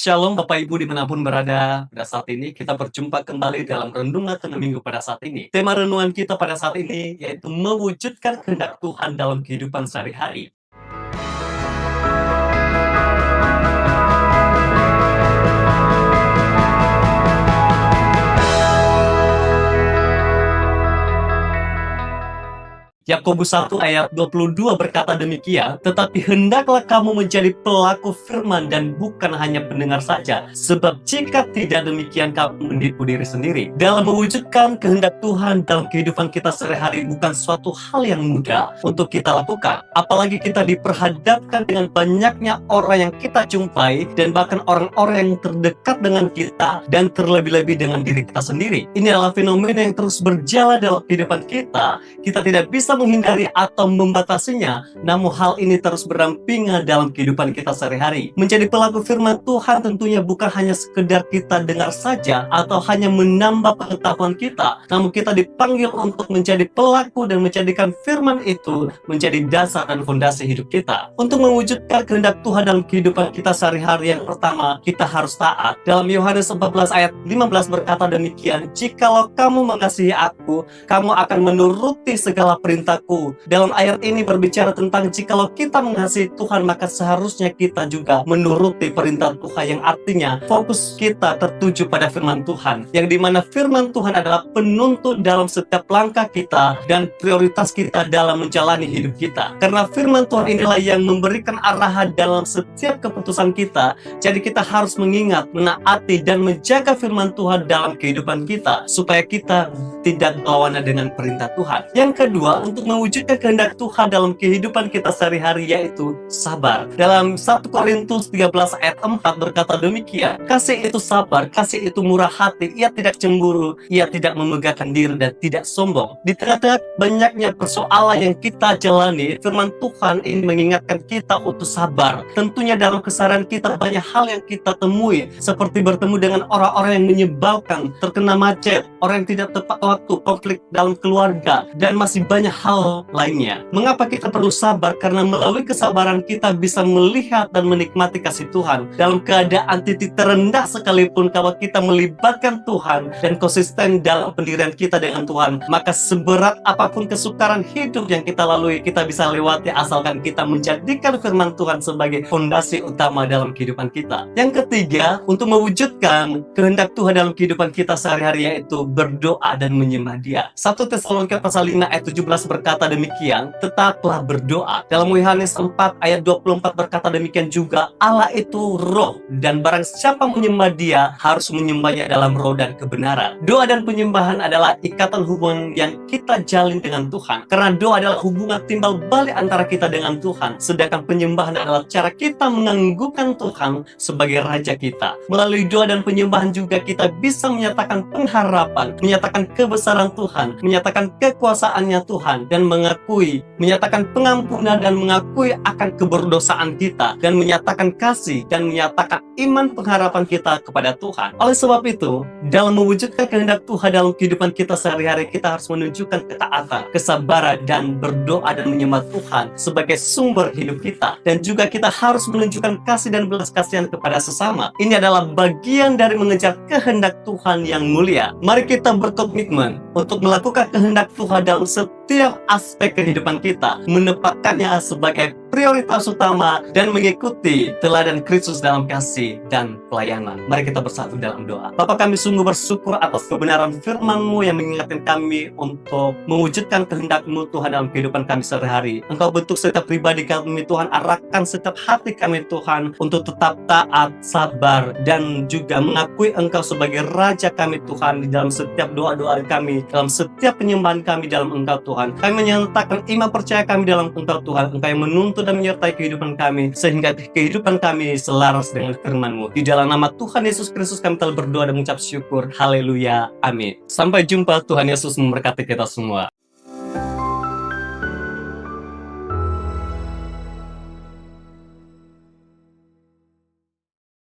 Shalom Bapak Ibu dimanapun berada. Pada saat ini kita berjumpa kembali dalam Renungan Tengah Minggu pada saat ini. Tema renungan kita pada saat ini yaitu mewujudkan kehendak Tuhan dalam kehidupan sehari-hari. Yakobus 1 ayat 22 berkata demikian, tetapi hendaklah kamu menjadi pelaku firman dan bukan hanya pendengar saja, sebab jika tidak demikian kamu menipu diri sendiri. Dalam mewujudkan kehendak Tuhan dalam kehidupan kita sehari-hari bukan suatu hal yang mudah untuk kita lakukan, apalagi kita diperhadapkan dengan banyaknya orang yang kita jumpai dan bahkan orang-orang yang terdekat dengan kita dan terlebih-lebih dengan diri kita sendiri. Ini adalah fenomena yang terus berjalan dalam kehidupan kita. Kita tidak bisa menghindari atau membatasinya, namun hal ini terus berdampingan dalam kehidupan kita sehari-hari. Menjadi pelaku firman Tuhan tentunya bukan hanya sekedar kita dengar saja atau hanya menambah pengetahuan kita, namun kita dipanggil untuk menjadi pelaku dan menjadikan firman itu menjadi dasar dan fondasi hidup kita. Untuk mewujudkan kehendak Tuhan dalam kehidupan kita sehari-hari, yang pertama, kita harus taat. Dalam Yohanes 14 ayat 15 berkata demikian, jikalau kamu mengasihi aku, kamu akan menuruti segala perintahku. Dalam ayat ini berbicara tentang jikalau kita mengasihi Tuhan, maka seharusnya kita juga menuruti perintah Tuhan, yang artinya fokus kita tertuju pada firman Tuhan, yang dimana firman Tuhan adalah penuntun dalam setiap langkah kita dan prioritas kita dalam menjalani hidup kita. Karena firman Tuhan inilah yang memberikan arahan dalam setiap keputusan kita. Jadi kita harus mengingat, menaati dan menjaga firman Tuhan dalam kehidupan kita supaya kita tidak berlawanan dengan perintah Tuhan. Yang kedua, untuk mewujudkan kehendak Tuhan dalam kehidupan kita sehari-hari yaitu sabar. Dalam 1 Korintus 13 ayat 4 berkata demikian, kasih itu sabar, kasih itu murah hati, ia tidak cemburu, ia tidak memegahkan diri dan tidak sombong. Di tengah-tengah banyaknya persoalan yang kita jalani, firman Tuhan ini mengingatkan kita untuk sabar. Tentunya dalam keseharian kita banyak hal yang kita temui, seperti bertemu dengan orang-orang yang menyebalkan, terkena macet, orang yang tidak tepat waktu, konflik dalam keluarga, dan masih banyak hal lainnya. Mengapa kita perlu sabar? Karena melalui kesabaran kita bisa melihat dan menikmati kasih Tuhan dalam keadaan titik terendah sekalipun. Kalau kita melibatkan Tuhan dan konsisten dalam pendirian kita dengan Tuhan, maka seberat apapun kesukaran hidup yang kita lalui, kita bisa lewati asalkan kita menjadikan firman Tuhan sebagai fondasi utama dalam kehidupan kita. Yang ketiga, untuk mewujudkan kehendak Tuhan dalam kehidupan kita sehari-hari yaitu berdoa dan menyembah Dia. 1 Tesalonika pasal 5 ayat 17 berkata demikian, tetaplah berdoa. Dalam Yohanes 4 ayat 24 berkata demikian juga, Allah itu roh, dan barang siapa menyembah Dia harus menyembahnya dalam roh dan kebenaran. Doa dan penyembahan adalah ikatan hubungan yang kita jalin dengan Tuhan, karena doa adalah hubungan timbal balik antara kita dengan Tuhan, sedangkan penyembahan adalah cara kita menganggukkan Tuhan sebagai Raja kita. Melalui doa dan penyembahan juga kita bisa menyatakan pengharapan, menyatakan kebesaran Tuhan, menyatakan kekuasaannya Tuhan, dan menyatakan pengampunan dan mengakui akan keberdosaan kita, dan menyatakan kasih dan menyatakan iman pengharapan kita kepada Tuhan. Oleh sebab itu, dalam mewujudkan kehendak Tuhan dalam kehidupan kita sehari-hari, kita harus menunjukkan ketaatan, kesabaran, dan berdoa dan menyembah Tuhan sebagai sumber hidup kita. Dan juga kita harus menunjukkan kasih dan belas kasihan kepada sesama. Ini adalah bagian dari mengejar kehendak Tuhan yang mulia. Mari kita berkomitmen untuk melakukan kehendak Tuhan dalam setiap aspek kehidupan kita, menempatkannya sebagai prioritas utama dan mengikuti teladan Kristus dalam kasih dan pelayanan. Mari kita bersatu dalam doa. Bapa, kami sungguh bersyukur atas kebenaran firman-Mu yang mengingatkan kami untuk mewujudkan kehendak-Mu Tuhan dalam kehidupan kami sehari-hari. Engkau bentuk setiap pribadi kami Tuhan, arahkan setiap hati kami Tuhan untuk tetap taat, sabar, dan juga mengakui Engkau sebagai Raja kami Tuhan di dalam setiap doa-doa kami, dalam setiap penyembahan kami dalam Engkau Tuhan. Kami menyatakan iman percaya kami dalam Engkau Tuhan, Engkau yang menuntun dan menyertai kehidupan kami, sehingga kehidupan kami selaras dengan firman-Mu. Di dalam nama Tuhan Yesus Kristus kami telah berdoa dan mengucap syukur. Haleluya. Amin. Sampai jumpa. Tuhan Yesus memberkati kita semua.